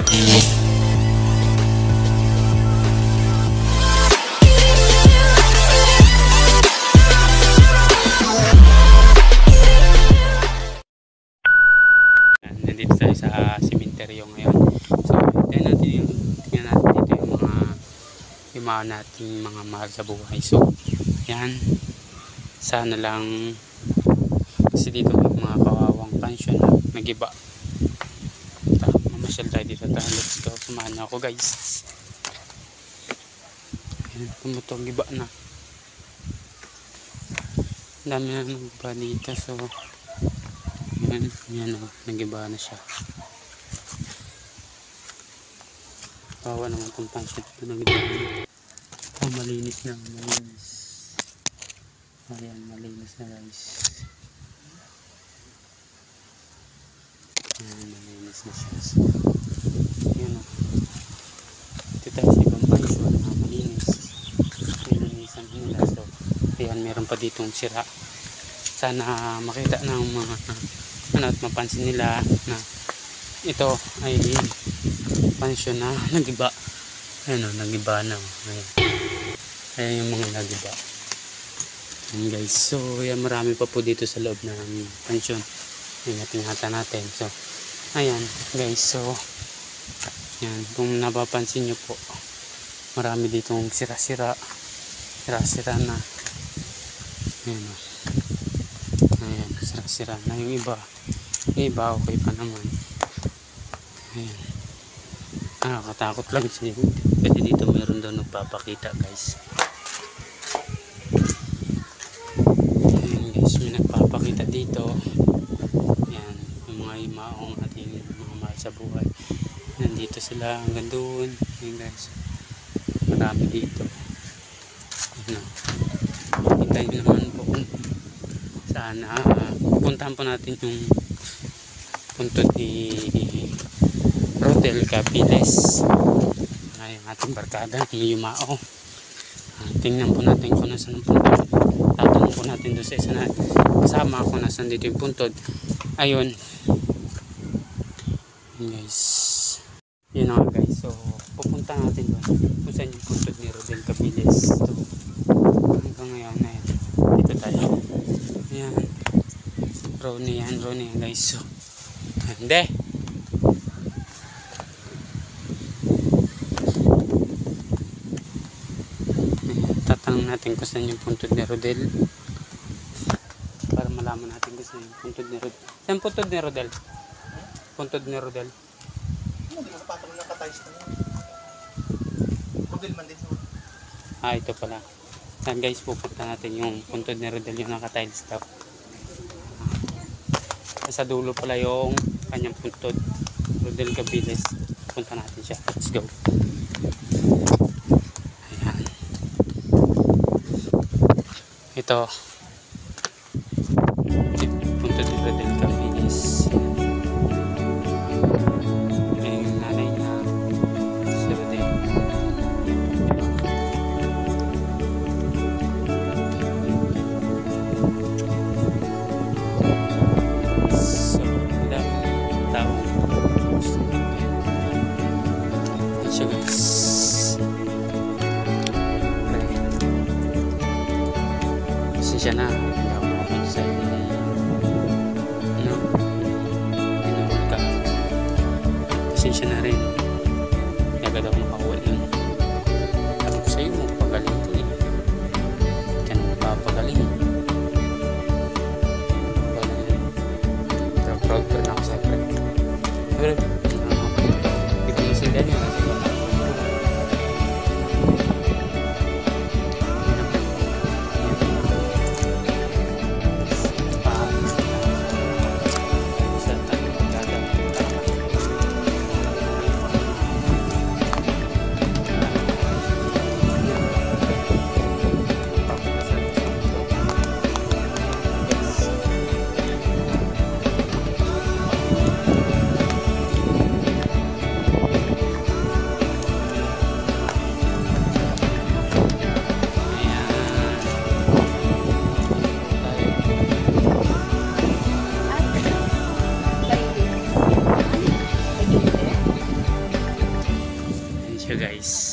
Nandito tayo sa sementeryo ngayon. So, tingnan natin dito yung mga nating mga mahal sa buhay. So, yan. Sana lang kasi dito may mga kawawang pansyon na nagiba. Mamasyal tayo dito. Let's go. Samahan na ako, guys. Yan, tumutong giba na. Dami na nagiba dito. So, yan o, nagiba na siya. Kawawa naman itong pansyon na nagiba na. Oh, malinis na, malinis. Ayan, malinis na, guys. Ayan, malinis na siya. So, yan o. Ito tayo sa ibang pansyon na malinis. Nilinisan nila. So, ayan, meron pa ditong sira. Sana makita ng mga at mapansin nila na ito ay pansyon na nagiba. Ayan o, nagiba na. Ayan yung mga nagiba. Ayan, guys. So yan, marami pa po dito sa loob ng pansyon. Ingatan natin. So ayan, guys. So yan, kung napapansin nyo po, marami ditong sira-sira na. Ayan o. Ayan, sira na yung iba. Yung iba okay pa naman. Ayan. Nakakatakot lang siya. Kasi dito meron daw nagpapakita, guys. Ayan, guys, may nagpapakita dito. Ayan, yung mga imaong ating mga mahal sa buhay. Nandito sila hanggang doon. Ayan, guys. Marami dito. Ayan, kita nyo naman po kung sana pupuntahan po natin yung puntod ni Rodel Capiles, ay ating barkada ni Yumao. Tingnan po natin kung nasan ang puntod. Tatanong po natin doon sa isa na kasama kung nasan dito yung puntod. Ayun, guys, yun nga, guys. So pupunta natin doon kung saan yung puntod ni Rodel Capiles. So hanggang ngayon na yan, dito tayo. Ayan, Ronnie yan, guys. So hindi, tatanong natin kung saan yung puntod ni Rodel para malaman natin kung saan yung puntod ni Rodel. Saan puntod ni Rodel? Puntod ni Rodel? Hindi mo patong yung katayos na yun. Rodel man din. Ito pala. Saan, guys, pupunta natin yung puntod ni Rodel, yung naka-tiles daw. Sa dulo pala yung kanyang puntod, Rodel Capiles. Punta natin siya. Let's go. Ayan. Ito puntod ni Rodel Capiles. Ayan yung nanay niya, si Rodel. So guys, pasensya na, hindi ako makapit sa pinuhol ka. Pasensya na rin, hindi agad ako makauwi nun. Sabi ko sa'yo, magpagaling ito eh. Kaya na magpapagaling. Pero proud pa rin ako sa friend. Pero hindi ko nasindan yun. guys.